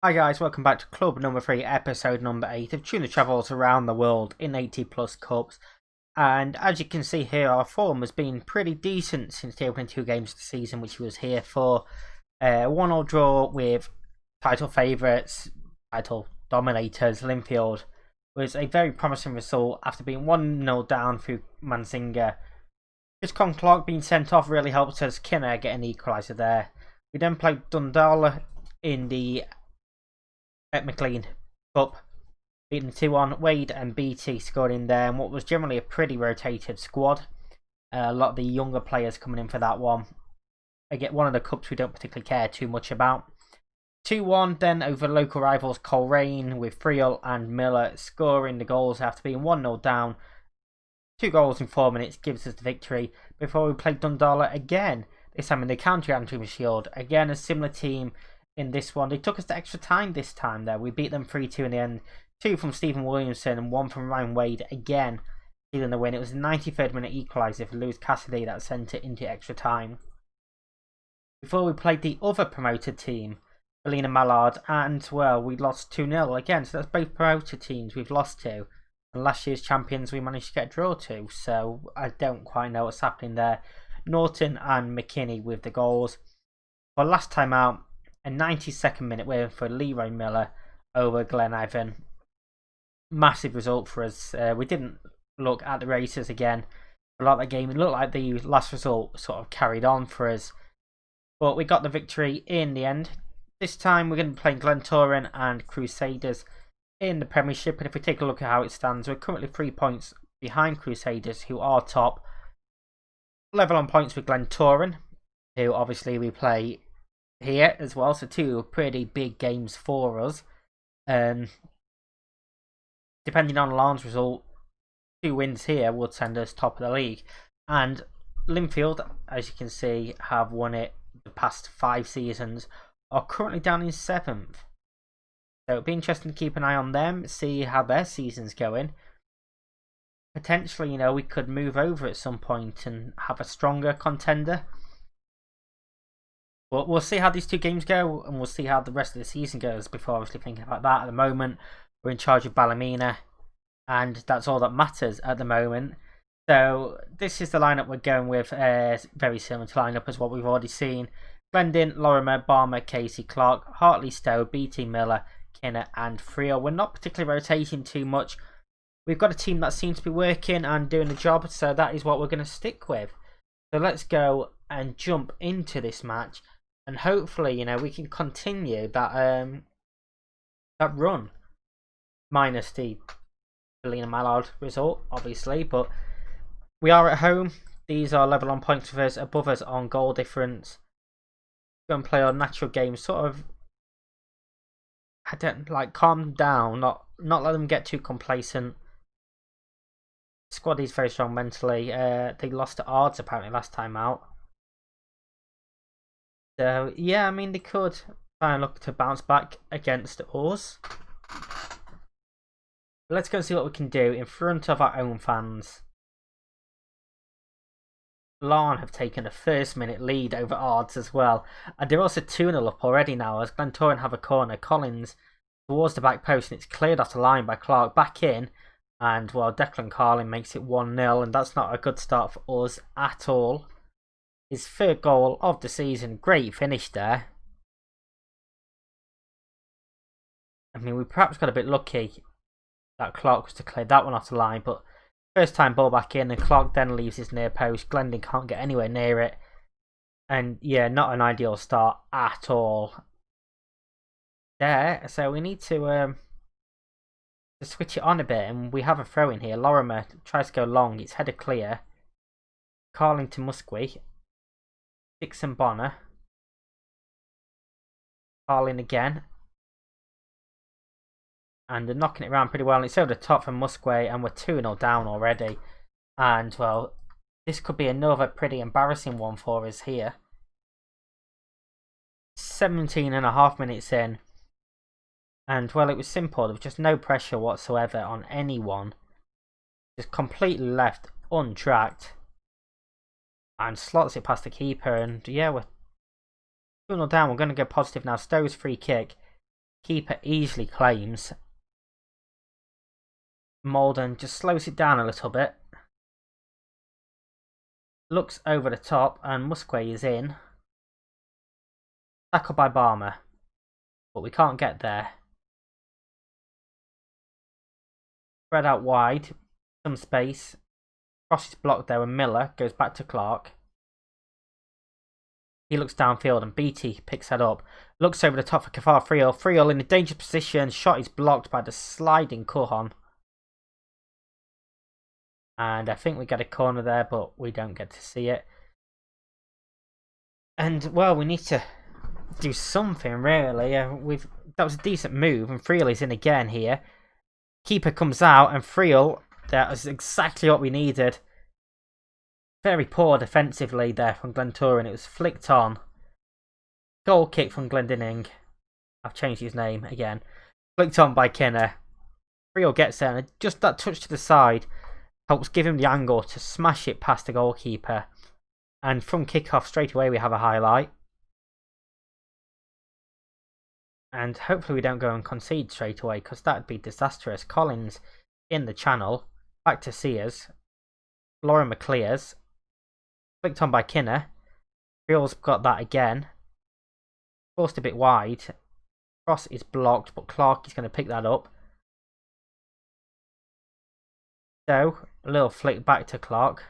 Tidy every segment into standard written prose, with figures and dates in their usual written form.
Hi guys, welcome back to Club number 3, episode number 8 of Tuna Travels Around the World in 80 plus cups. And as you can see here, our form has been pretty decent since the opening 2 games of the season, which he was here for. 1-1 draw with title favourites, title dominators, Linfield, was a very promising result after being 1-0 down through Manzinga. Just Clark being sent off really helped us. Kinner get an equaliser there. We then played Dundalk in the McLean Cup, beating 2-1. Wade and BT scored in there, and what was generally a pretty rotated squad. A lot of the younger players coming in for that one. Again, one of the cups we don't particularly care too much about. 2-1 then over local rivals Coleraine, with Friel and Miller scoring the goals after being 1-0 down. 2 goals in 4 minutes gives us the victory before we played Dundalk again, this time in the County Antrim Shield. Again, a similar team in this one. They took us to extra time this time though. We beat them 3-2 in the end. 2 from Stephen Williamson and 1 from Ryan Wade again sealing the win. It was the 93rd minute equaliser for Lewis Cassidy that sent it into extra time. Before we played the other promoted team, Ballymena Mallard, and well, we lost 2-0 again. So that's both promoted teams we've lost to. And last year's champions we managed to get a draw to, so I don't quite know what's happening there. Norton and McKinney with the goals. For last time out, a 92nd minute win for Leroy Miller over Glen Ivan. Massive result for us. We didn't look at the races again a lot of the game. It looked like the last result sort of carried on for us, but we got the victory in the end. This time we're going to be playing Glentoran and Crusaders in the Premiership, and if we take a look at how it stands, we're currently 3 points behind Crusaders, who are top. Level on points with Glentoran, who obviously we play here as well, so 2 pretty big games for us. Depending on Larne's result, 2 wins here would send us top of the league. And Linfield, as you can see, have won it the past 5 seasons, are currently down in 7th. So it'll be interesting to keep an eye on them, see how their season's going. Potentially, we could move over at some point and have a stronger contender. But we'll see how these 2 games go, and we'll see how the rest of the season goes before obviously thinking about that. At the moment, we're in charge of Ballymena, and that's all that matters at the moment. So this is the lineup we're going with, very similar to lineup as what we've already seen. Glendon, Lorimer, Barmer, Casey, Clark, Hartley, Stowe, BT, Miller, Kinner and Friel. We're not particularly rotating too much. We've got a team that seems to be working and doing the job, so that is what we're going to stick with. So let's go and jump into this match, and hopefully, we can continue that that run. Minus the Ballymena Mallard result, obviously, but we are at home. These are level on points with us, above us on goal difference. Go and play our natural game, sort of. I don't calm down, not let them get too complacent. Squad is very strong mentally. They lost to Ards apparently last time out. So yeah, they could try and look to bounce back against us. But let's go and see what we can do in front of our own fans. Larne have taken a first minute lead over Ards as well, and they're also 2-0 up already now as Glentoran have a corner. Collins towards the back post, and it's cleared off the line by Clark, back in, and well, Declan Carlin makes it 1-0, and that's not a good start for us at all. His 3rd goal of the season. Great finish there. We perhaps got a bit lucky that Clark was to clear that one off the line, but first time ball back in, and Clark then leaves his near post. Glendon can't get anywhere near it. And yeah, not an ideal start at all there. So we need to switch it on a bit, and we have a throw in here. Lorimer tries to go long. It's headed clear. Carling to Muskie. Dixon Bonner. Carling again. And they're knocking it around pretty well. And it's over the top from Musquay, and we're 2-0 down already. And well, this could be another pretty embarrassing one for us here. 17.5 minutes in. And well, it was simple. There was just no pressure whatsoever on anyone. Just completely left untracked. And slots it past the keeper. And yeah, we're 2-0 down. We're going to go positive now. Stowe's free kick. Keeper easily claims. Malden just slows it down a little bit. Looks over the top and Musquet is in. Tackled by Barmer. But we can't get there. Spread out wide. Some space. Cross is blocked there and Miller goes back to Clark. He looks downfield and Beattie picks that up. Looks over the top for Kafar Friel. Friel in a dangerous position. Shot is blocked by the sliding Kuhon. And I think we get a corner there, but we don't get to see it. And, well, we need to do something, really. That was a decent move, and Friel is in again here. Keeper comes out, and Friel, that was exactly what we needed. Very poor defensively there from Glentoran. It was flicked on. Goal kick from Glendinning. I've changed his name again. Flicked on by Kinner. Friel gets there, and just that touch to the side helps give him the angle to smash it past the goalkeeper. And from kickoff straight away we have a highlight. And hopefully we don't go and concede straight away, because that would be disastrous. Collins in the channel. Back to Sears. Lorimer clears. Flicked on by Kinner. Friel's got that again. Forced a bit wide. Cross is blocked, but Clark is going to pick that up. Stowe, a little flick back to Clark.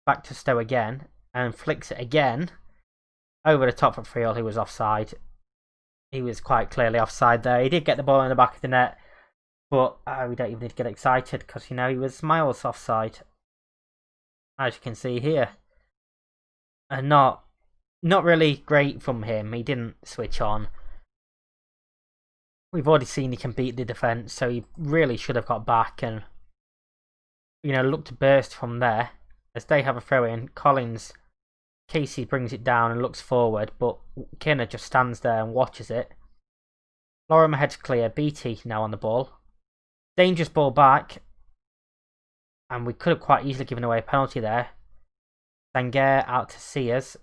Back to Stowe again. And flicks it again. Over the top of Friel, who was offside. He was quite clearly offside there. He did get the ball in the back of the net. But we don't even need to get excited, because, he was miles offside. As you can see here. And not really great from him. He didn't switch on. We've already seen he can beat the defence, so he really should have got back and, look to burst from there. As they have a throw in, Casey brings it down and looks forward, but Kinner just stands there and watches it. Lorimer heads clear. Beattie now on the ball. Dangerous ball back. And we could have quite easily given away a penalty there. Sanger out to Sears.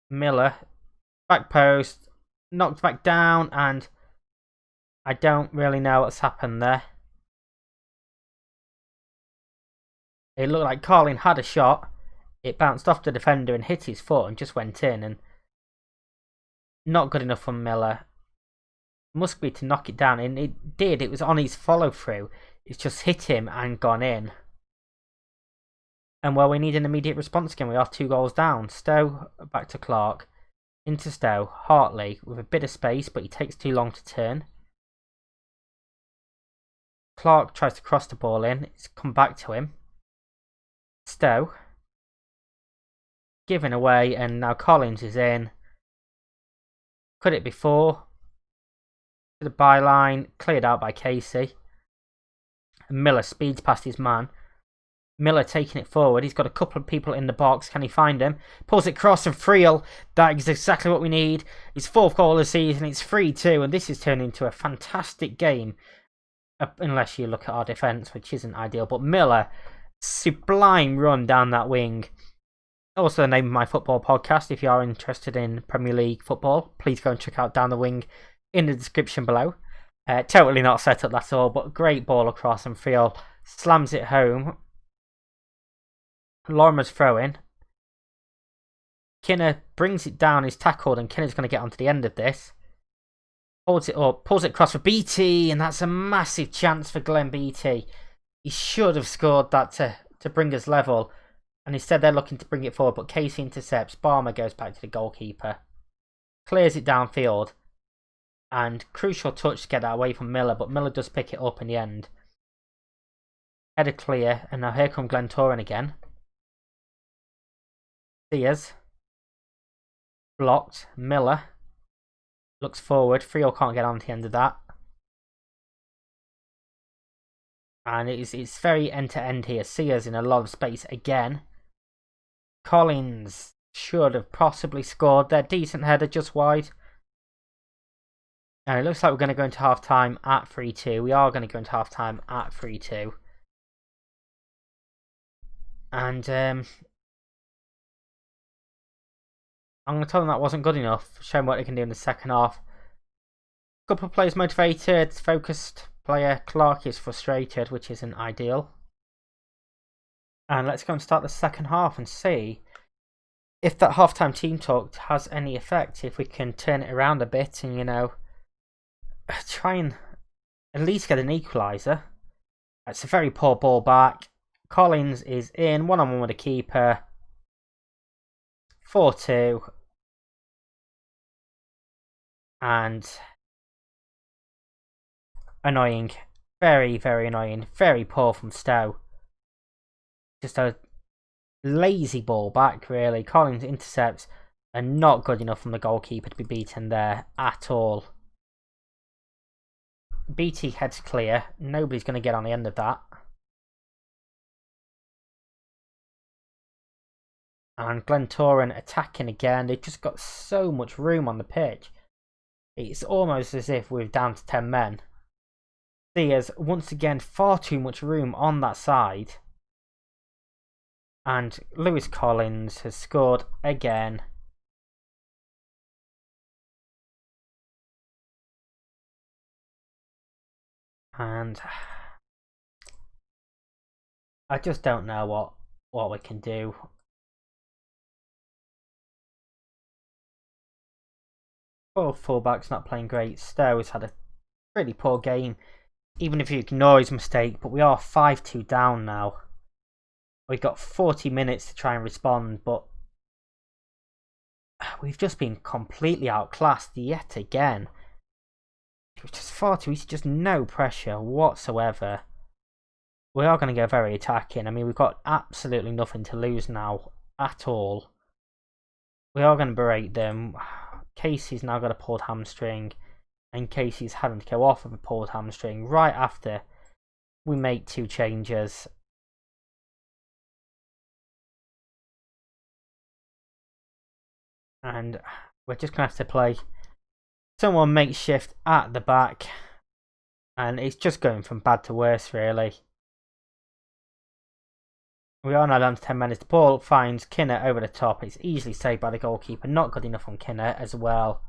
Miller. Back post. Knocked back down, and I don't really know what's happened there. It looked like Carlin had a shot. It bounced off the defender and hit his foot and just went in. And not good enough from Miller. Must be to knock it down. And it did. It was on his follow through. It's just hit him and gone in. And, well, we need an immediate response again. We are 2 goals down. Stowe back to Clark. Into Stowe. Hartley with a bit of space, but he takes too long to turn. Clark tries to cross the ball in. It's come back to him. Stowe. Given away, and now Collins is in. Could it be 4? To the byline. Cleared out by Casey. And Miller speeds past his man. Miller taking it forward. He's got a couple of people in the box. Can he find him? Pulls it across, and Friel. That is exactly what we need. His 4th goal of the season. It's 3-2, and this is turning into a fantastic game. Unless you look at our defence, which isn't ideal. But Miller, sublime run down that wing. Also the name of my football podcast. If you are interested in Premier League football, please go and check out Down the Wing in the description below. Totally not set up, that's all, but great ball across, and Friel slams it home. Lorimer's throw in. Kinner brings it down, he's tackled, and Kinner's going to get onto the end of this. Holds it up, pulls it across for Beattie, and that's a massive chance for Glenn Beattie. He should have scored that to bring us level. And instead they're looking to bring it forward, but Casey intercepts. Barmer goes back to the goalkeeper. Clears it downfield. And crucial touch to get that away from Miller, but Miller does pick it up in the end. Header clear, and now here comes Glentoran again. Sears. Blocked. Miller. Looks forward. Friel can't get on to the end of that. And it's very end-to-end here. Sears in a lot of space again. Collins should have possibly scored there. Decent header just wide. And it looks like we're going to go into half-time at 3-2. We are going to go into half-time at 3-2. And I'm going to tell them that wasn't good enough, showing what they can do in the second half. A couple of players motivated, focused player. Clark is frustrated, which isn't ideal. And let's go and start the second half and see if that halftime team talk has any effect, if we can turn it around a bit and, you know, try and at least get an equaliser. It's a very poor ball back. Collins is in, one-on-one with the keeper. 4-2. And annoying. Very, very annoying. Very poor from Stowe. Just a lazy ball back, really. Collins intercepts and not good enough from the goalkeeper to be beaten there at all. BT heads clear. Nobody's going to get on the end of that. And Glentoran attacking again. They've just got so much room on the pitch. It's almost as if we're down to 10 men. There's once again far too much room on that side. And Lewis Collins has scored again. And I just don't know what we can do. Both fullbacks not playing great. Stowe's had a pretty poor game, even if you ignore his mistake. But we are 5-2 down now. We've got 40 minutes to try and respond, but we've just been completely outclassed yet again. It was just far too easy, just no pressure whatsoever. We are going to go very attacking. I mean, we've got absolutely nothing to lose now at all. We are going to berate them. Casey's now got a pulled hamstring, and Casey's having to go off of a pulled hamstring right after we make 2 changes. And we're just going to have to play someone makeshift at the back. And it's just going from bad to worse, really. We are now down to 10 minutes. The ball finds Kinner over the top. It's easily saved by the goalkeeper. Not good enough on Kinner as well.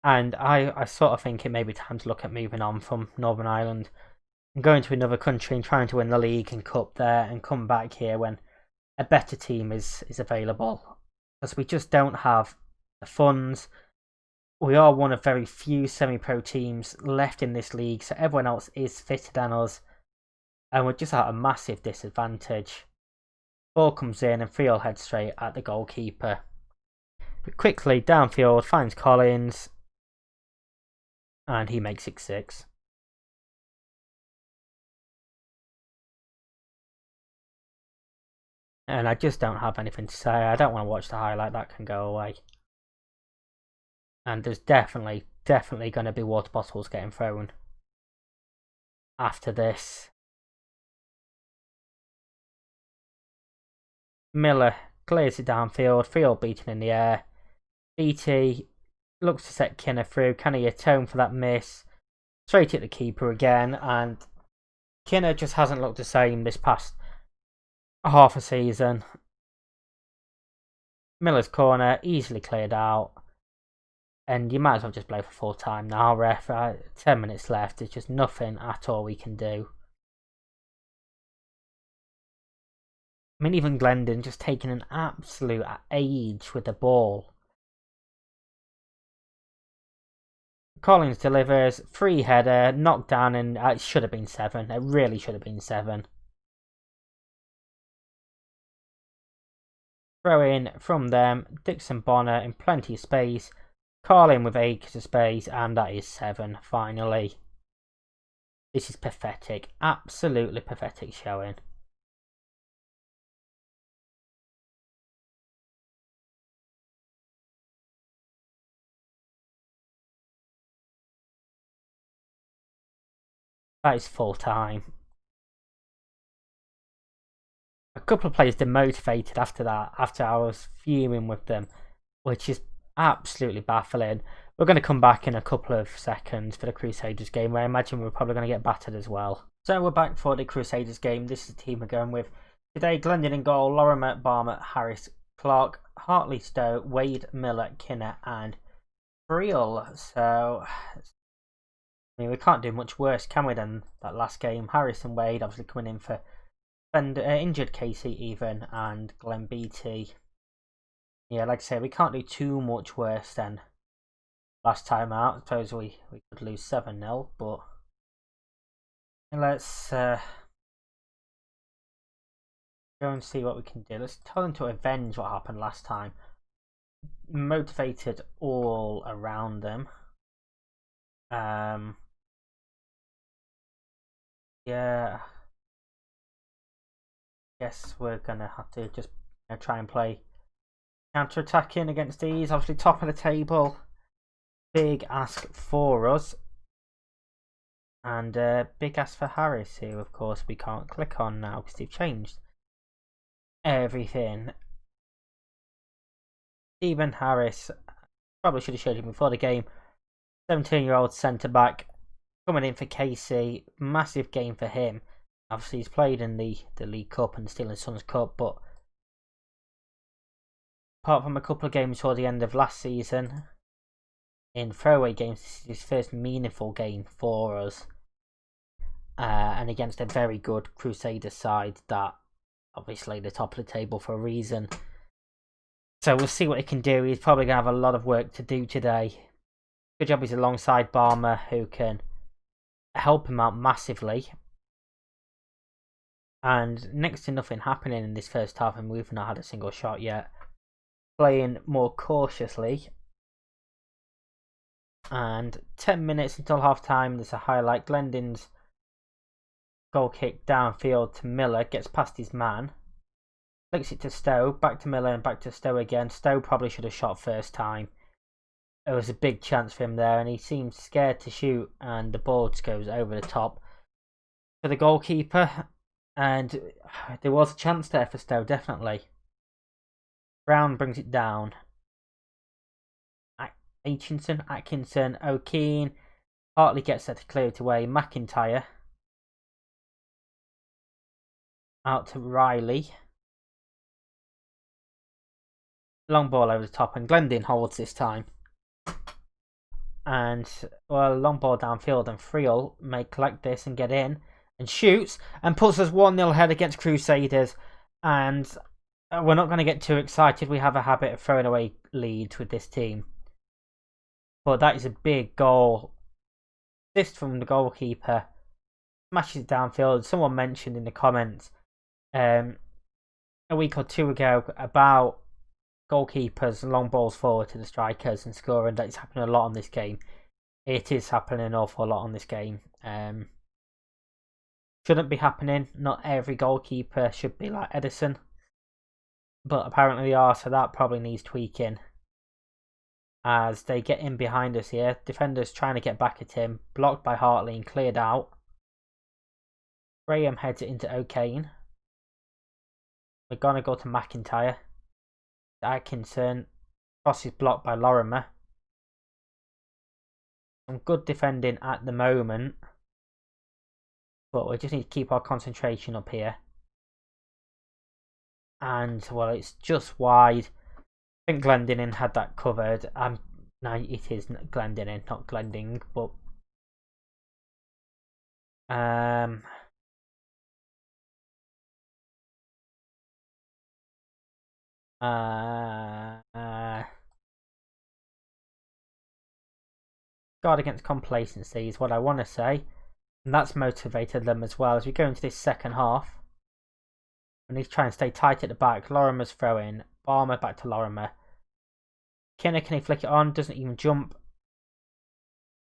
And I sort of think it may be time to look at moving on from Northern Ireland and going to another country and trying to win the league and cup there and come back here when a better team is available. Because we just don't have the funds. We are one of very few semi-pro teams left in this league, so everyone else is fitter than us. And we're just at a massive disadvantage. Ball comes in and Friel heads straight at the goalkeeper. But quickly downfield finds Collins. And he makes it 6. And I just don't have anything to say. I don't want to watch the highlight. That can go away. And there's definitely going to be water bottles getting thrown after this. Miller clears it downfield. Field beaten in the air. BT looks to set Kinner through. Can he atone for that miss? Straight at the keeper again. And Kinner just hasn't looked the same this past half a season. Miller's corner easily cleared out. And you might as well just play for full time now, ref. 10 minutes left. There's just nothing at all we can do. I mean, even Glendon just taking an absolute age with the ball. Collins delivers. Free header. Knocked down, and it should have been 7. It really should have been 7. Throw in from them. Dixon Bonner in plenty of space. Carlin with acres of space, and that is 7, finally. This is pathetic. Absolutely pathetic showing. That is full time. A couple of players demotivated after that, after I was fuming with them, which is absolutely baffling. We're going to come back in a couple of seconds for the Crusaders game, where I imagine we're probably going to get battered as well. So we're back for the Crusaders game. This is the team we're going with. Today, Glendon in goal, Lorimer, Barmer, Harris, Clark, Hartley, Stowe, Wade, Miller, Kinner, and Friel. So, I mean, we can't do much worse, can we, than that last game? Harris and Wade obviously coming in for injured Casey even, and Glenn Beattie. Yeah, like I say, we can't do too much worse than last time out. I suppose we could lose 7-0, but let's go and see what we can do. Let's tell them to avenge what happened last time. Motivated all around them. Yeah. Guess we're gonna have to just try and play counter-attacking against these. Obviously, top of the table. Big ask for us. And big ask for Harris, who of course we can't click on now because they've changed everything. Even Harris, probably should have showed him before the game. 17-year-old centre back coming in for Casey. Massive game for him. Obviously, he's played in the League Cup and Steel and Sons Cup, but apart from a couple of games toward the end of last season, in throwaway games, this is his first meaningful game for us. And against a very good Crusaders side that obviously the top of the table for a reason. So we'll see what he can do. He's probably going to have a lot of work to do today. Good job he's alongside Barmer, who can help him out massively. And next to nothing happening in this first half, and we've not had a single shot yet. Playing more cautiously. And 10 minutes until half time, there's a highlight. Glendon's goal kick downfield to Miller, gets past his man. Flicks it to Stowe, back to Miller and back to Stowe again. Stowe probably should have shot first time. There was a big chance for him there, and he seemed scared to shoot, and the ball just goes over the top for the goalkeeper. And there was a chance there for Stowe, definitely. Brown brings it down. Atkinson, O'Keen. Hartley gets that to clear it away. McIntyre. Out to Riley. Long ball over the top, and Glendon holds this time. And, well, long ball downfield, and Friel may collect this and get in. And shoots, and puts us 1-0 ahead against Crusaders. And we're not going to get too excited. We have a habit of throwing away leads with this team. But that is a big goal. Assist from the goalkeeper. Smashes it downfield. Someone mentioned in the comments a week or two ago about goalkeepers and long balls forward to the strikers and scoring. That's happening a lot on this game. It is happening an awful lot on this game. Shouldn't be happening. Not every goalkeeper should be like Edison. But apparently they are, so that probably needs tweaking. As they get in behind us here. Defenders trying to get back at him. Blocked by Hartley and cleared out. Graham heads it into O'Kane. We're going to go to McIntyre. Atkinson. Cross is blocked by Lorimer. Some good defending at the moment. But we just need to keep our concentration up here. And, well, it's just wide. I think Glendinning had that covered. No, it is Glendinning, not Glending, but guard against complacency is what I want to say, and that's motivated them as well as we go into this second half. We need to try and stay tight at the back. Lorimer's throwing. Barmer back to Lorimer. Kinner, can he flick it on? Doesn't even jump.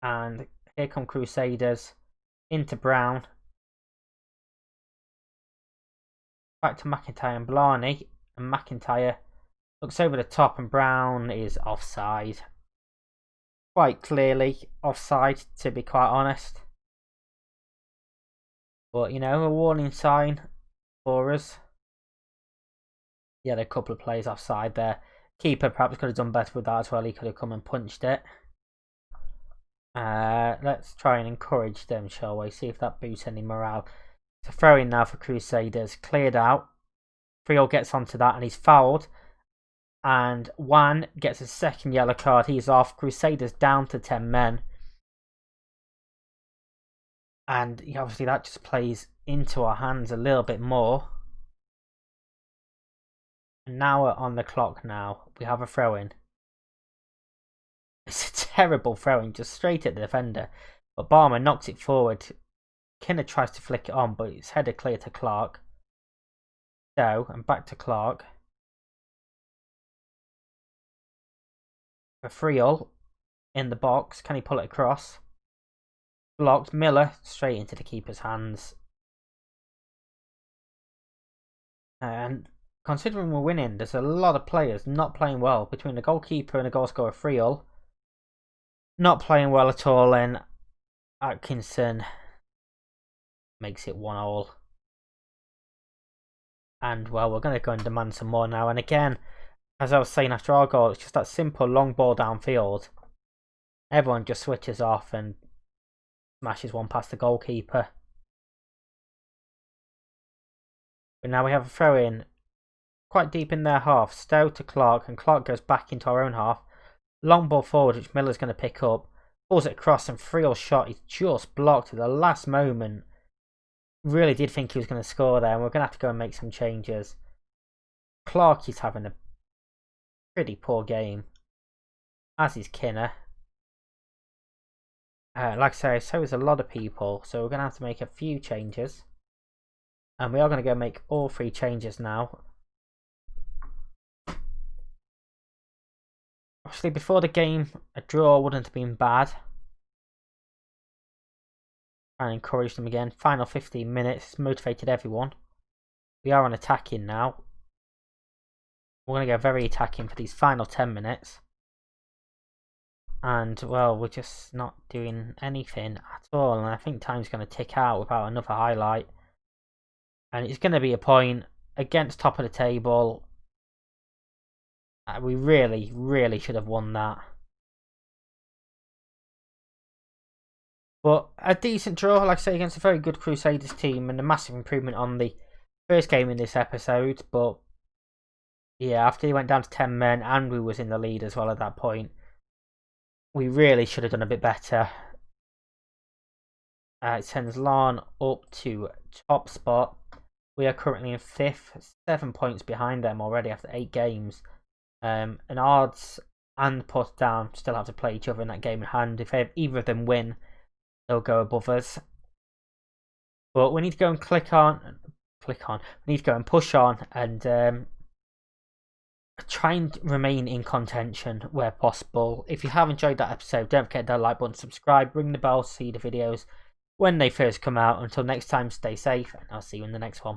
And here come Crusaders. Into Brown. Back to McIntyre and Blarney. And McIntyre looks over the top and Brown is offside. Quite clearly offside, to be quite honest. But, you know, a warning sign for us. Yeah, there are a couple of players offside there. Keeper perhaps could have done better with that as well. He could have come and punched it. Let's try and encourage them, shall we? See if that boosts any morale. So throw in now for Crusaders. Cleared out. Friel gets onto that and he's fouled. And Juan gets a second yellow card. He's off. Crusaders down to 10 men. And obviously that just plays into our hands a little bit more. And now we're on the clock now. We have a throw-in. It's a terrible throw-in, just straight at the defender. But Barmer knocks it forward. Kinner tries to flick it on, but it's headed clear to Clark. So, and back to Clark. For Friel in the box. Can he pull it across? Blocked. Miller straight into the keeper's hands. And considering we're winning, there's a lot of players not playing well. Between the goalkeeper and the goal scorer, Friel not playing well at all, and Atkinson makes it 1-1. And well, we're going to go and demand some more now. And again, as I was saying after our goal, it's just that simple long ball downfield. Everyone just switches off and smashes one past the goalkeeper. But now we have a throw in quite deep in their half. Stowe to Clark, and Clark goes back into our own half. Long ball forward, which Miller's going to pick up. Pulls it across, and Friel's shot is just blocked at the last moment. Really did think he was going to score there, and we're going to have to go and make some changes. Clark is having a pretty poor game, as is Kinner. Like I say, so is a lot of people, so we're going to have to make a few changes. And we are going to go make all 3 changes now. Obviously, before the game, a draw wouldn't have been bad. Try and encourage them again. Final 15 minutes, motivated everyone. We are on attacking now. We're going to go very attacking for these final 10 minutes. And, well, we're just not doing anything at all. And I think time's going to tick out without another highlight. And it's going to be a point against top of the table. We really, really should have won that. But a decent draw, like I say, against a very good Crusaders team. And a massive improvement on the first game in this episode. But, yeah, after he went down to 10 men and we was in the lead as well at that point, we really should have done a bit better. It sends Larne up to top spot. We are currently in 5th, 7 points behind them already after 8 games. And Ards and Portsdown still have to play each other in that game in hand. If either of them win, they'll go above us. But we need to go and we need to go and push on and try and remain in contention where possible. If you have enjoyed that episode, don't forget that like button, subscribe, ring the bell to see the videos when they first come out. Until next time, stay safe, and I'll see you in the next one.